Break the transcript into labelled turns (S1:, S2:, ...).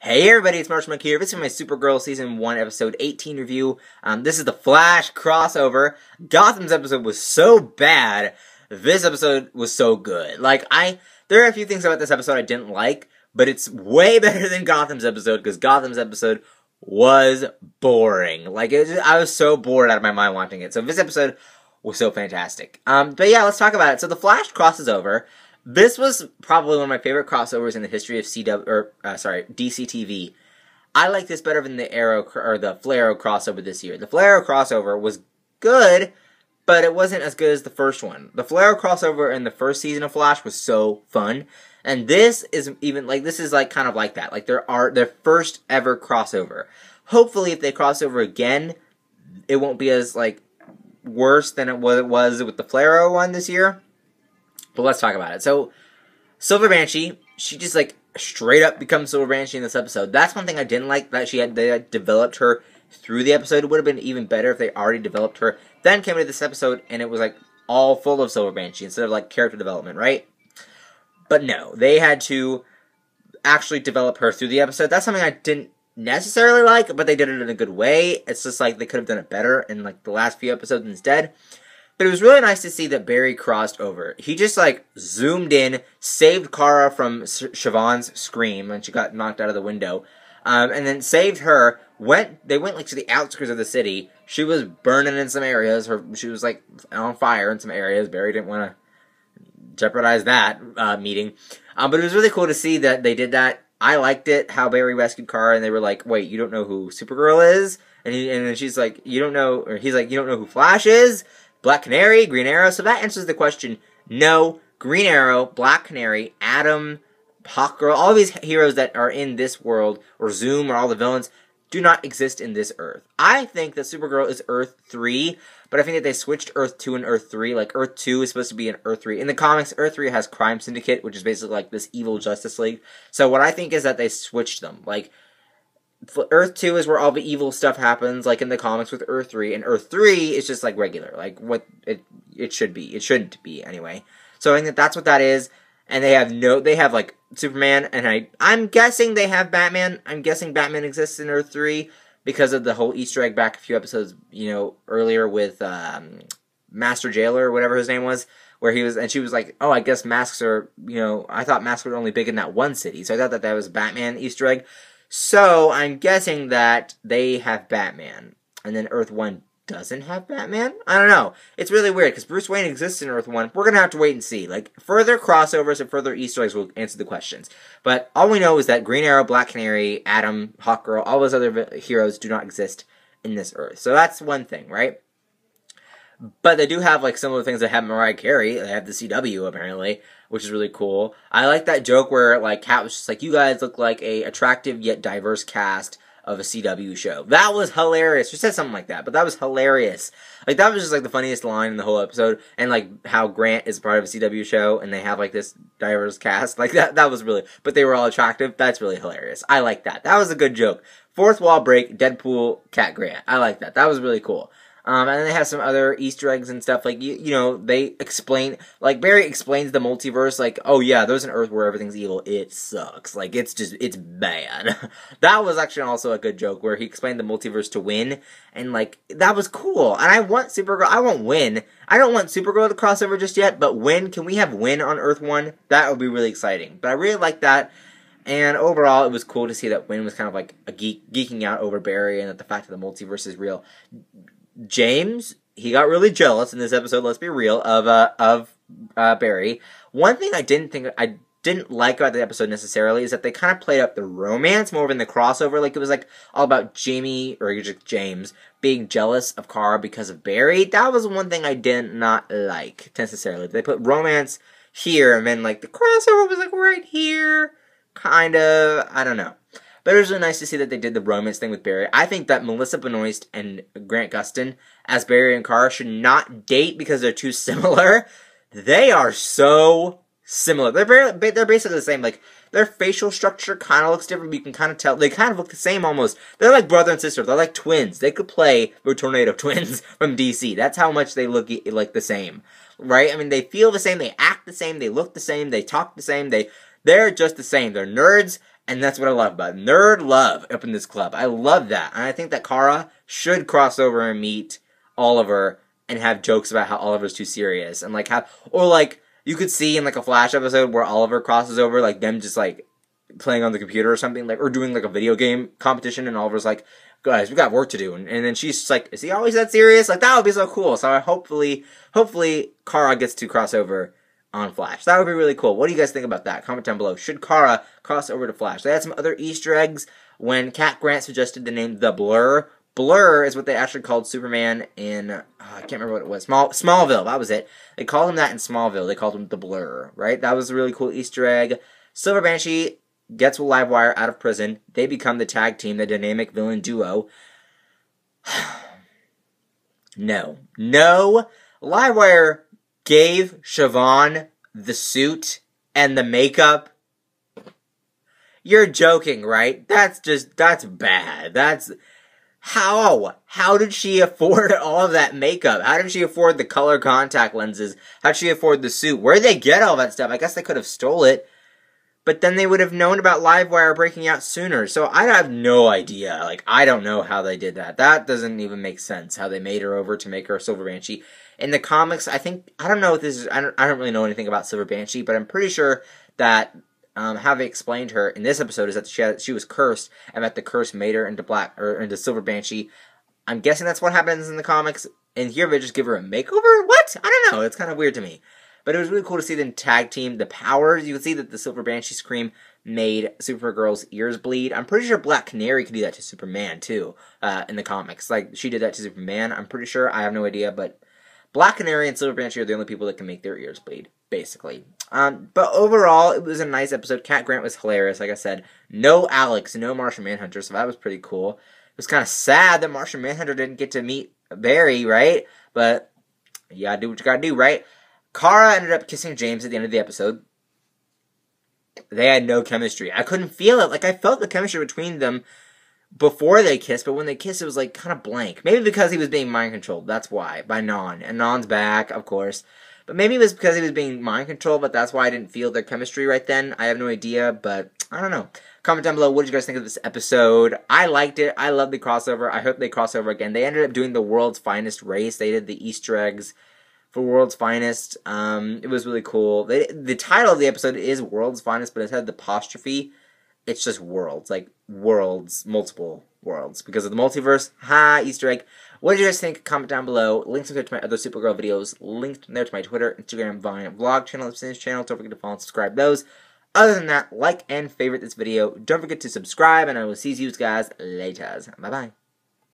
S1: Hey everybody, it's Marshall here. This is my Supergirl Season 1, Episode 18 review. This is the Flash crossover. Gotham's episode was so bad. This episode was so good. There are a few things about this episode I didn't like, but it's way better than Gotham's episode, because Gotham's episode was boring. I was so bored out of my mind watching it. So this episode was so fantastic. But yeah, let's talk about it. So the Flash crosses over. This was probably one of my favorite crossovers in the history of DC TV. I like this better than the Flare crossover this year. The Flare crossover was good, but it wasn't as good as the first one. The Flare crossover in the first season of Flash was so fun, and this is kind of like that. Like their first ever crossover. Hopefully, if they cross over again, it won't be as worse than it was with the Flare one this year. But let's talk about it. So, Silver Banshee, she just straight up becomes Silver Banshee in this episode. That's one thing I didn't like, that they had developed her through the episode. It would have been even better if they already developed her, then came into this episode and it was all full of Silver Banshee instead of character development, right? But no, they had to actually develop her through the episode. That's something I didn't necessarily like, but they did it in a good way. It's just they could have done it better in the last few episodes instead. But it was really nice to see that Barry crossed over. He just, zoomed in, saved Kara from Siobhan's scream when she got knocked out of the window, and then saved her. They went, to the outskirts of the city. She was burning in some areas. She was, on fire in some areas. Barry didn't want to jeopardize that meeting. But it was really cool to see that they did that. I liked it, how Barry rescued Kara, and they were like, wait, you don't know who Supergirl is? And then she's like, you don't know, or he's like, you don't know who Flash is? Black Canary, Green Arrow. So that answers the question. No, Green Arrow, Black Canary, Atom, Hawkgirl, all these heroes that are in this world, or Zoom, or all the villains, do not exist in this Earth. I think that Supergirl is Earth 3, but I think that they switched Earth 2 and Earth 3. Earth 2 is supposed to be in Earth 3. In the comics, Earth 3 has Crime Syndicate, which is basically this evil Justice League. So what I think is that they switched them. Earth 2 is where all the evil stuff happens, in the comics with Earth 3, and Earth 3 is just, regular, what it should be. It shouldn't be, anyway. So I think that that's what that is, and they have Superman, and I'm guessing they have Batman. I'm guessing Batman exists in Earth 3, because of the whole Easter egg back a few episodes, earlier with, Master Jailer, or whatever his name was, where he was, and she was like, oh, I guess masks are, I thought masks were only big in that one city, so I thought that was a Batman Easter egg. So, I'm guessing that they have Batman, and then Earth 1 doesn't have Batman? I don't know. It's really weird, because Bruce Wayne exists in Earth 1. We're going to have to wait and see. Further crossovers and further Easter eggs will answer the questions. But all we know is that Green Arrow, Black Canary, Atom, Hawkgirl, all those other heroes do not exist in this Earth. So that's one thing, right? But they do have, some of the things that have Mariah Carey. They have the CW, apparently, which is really cool. I like that joke where, Kat was just you guys look like a attractive yet diverse cast of a CW show. That was hilarious. She said something like that, but that was hilarious. That was just, the funniest line in the whole episode. And, how Grant is part of a CW show, and they have, this diverse cast. That was really... But they were all attractive. That's really hilarious. I like that. That was a good joke. Fourth wall break, Deadpool, Cat Grant. I like that. That was really cool. And then they have some other Easter eggs and stuff, they explain, Barry explains the multiverse, oh yeah, there's an Earth where everything's evil, it sucks, it's bad. That was actually also a good joke, where he explained the multiverse to Win, and, that was cool, and I want Supergirl, I want Win, I don't want Supergirl to cross over just yet, but Win, can we have Win on Earth 1? That would be really exciting, but I really like that. And overall, it was cool to see that Win was kind of geeking out over Barry, and that the fact that the multiverse is real. James, he got really jealous in this episode, let's be real, of Barry. One thing I didn't like about the episode necessarily is that they kind of played up the romance more than the crossover. It was all about Jamie, or just James, being jealous of Kara because of Barry. That was one thing I did not like necessarily. They put romance here, and then the crossover was right here, kind of. I don't know. But it was really nice to see that they did the romance thing with Barry. I think that Melissa Benoist and Grant Gustin as Barry and Kara should not date because they're too similar. They are so similar. They're basically the same. Their facial structure kind of looks different, but you can kind of tell. They kind of look the same almost. They're like brother and sister. They're like twins. They could play the Tornado Twins from DC. That's how much they look like the same. Right? I mean, they feel the same. They act the same. They look the same. They talk the same. They're just the same. They're nerds. And that's what I love about it. Nerd love up in this club. I love that. And I think that Kara should cross over and meet Oliver and have jokes about how Oliver's too serious. And like you could see in like a Flash episode where Oliver crosses over, like them just like playing on the computer or something, like, or doing like a video game competition, and Oliver's like, guys, we got work to do. And then she's just like, is he always that serious? Like, that would be so cool. So hopefully Kara gets to cross over on Flash. That would be really cool. What do you guys think about that? Comment down below. Should Kara cross over to Flash? They had some other Easter eggs when Cat Grant suggested the name The Blur. Blur is what they actually called Superman in, I can't remember what it was, Smallville, that was it. They called him that in Smallville. They called him The Blur, right? That was a really cool Easter egg. Silver Banshee gets Livewire out of prison. They become the tag team, the dynamic villain duo. No. Livewire gave Siobahn the suit and the makeup. You're joking, right? That's bad. How did she afford all of that makeup? How did she afford the color contact lenses? How did she afford the suit? Where'd they get all that stuff? I guess they could have stole it. But then they would have known about Livewire breaking out sooner. So I have no idea. Like, I don't know how they did that. That doesn't even make sense, how they made her over to make her a Silver Banshee. In the comics, I don't know if this is, I don't really know anything about Silver Banshee, but I'm pretty sure that how they explained her in this episode is that she was cursed, and that the curse made her into Silver Banshee. I'm guessing that's what happens in the comics. And here they just give her a makeover? What? I don't know. It's kind of weird to me. But it was really cool to see them tag team the powers. You can see that the Silver Banshee scream made Supergirl's ears bleed. I'm pretty sure Black Canary could do that to Superman, too, in the comics. Like, she did that to Superman, I'm pretty sure. I have no idea, but Black Canary and Silver Banshee are the only people that can make their ears bleed, basically. But overall, it was a nice episode. Cat Grant was hilarious, like I said. No Alex, no Martian Manhunter, so that was pretty cool. It was kind of sad that Martian Manhunter didn't get to meet Barry, right? But you gotta do what you gotta do, right? Kara ended up kissing James at the end of the episode. They had no chemistry. I couldn't feel it. Like, I felt the chemistry between them before they kissed, but when they kissed, it was, like, kind of blank. Maybe because he was being mind-controlled. That's why. By Non. And Non's back, of course. But maybe it was because he was being mind-controlled, but that's why I didn't feel their chemistry right then. I have no idea, but I don't know. Comment down below, what did you guys think of this episode? I liked it. I love the crossover. I hope they cross over again. They ended up doing the world's finest race. They did the Easter eggs for World's Finest. It was really cool. The title of the episode is World's Finest, but instead of the apostrophe, it's just worlds. Like, worlds, multiple worlds. Because of the multiverse. Ha, Easter egg. What did you guys think? Comment down below. Links there to my other Supergirl videos. Linked there to my Twitter, Instagram, Vine, vlog channel, this channel. Don't forget to follow and subscribe those. Other than that, like and favorite this video. Don't forget to subscribe, and I will see you guys later. Bye-bye.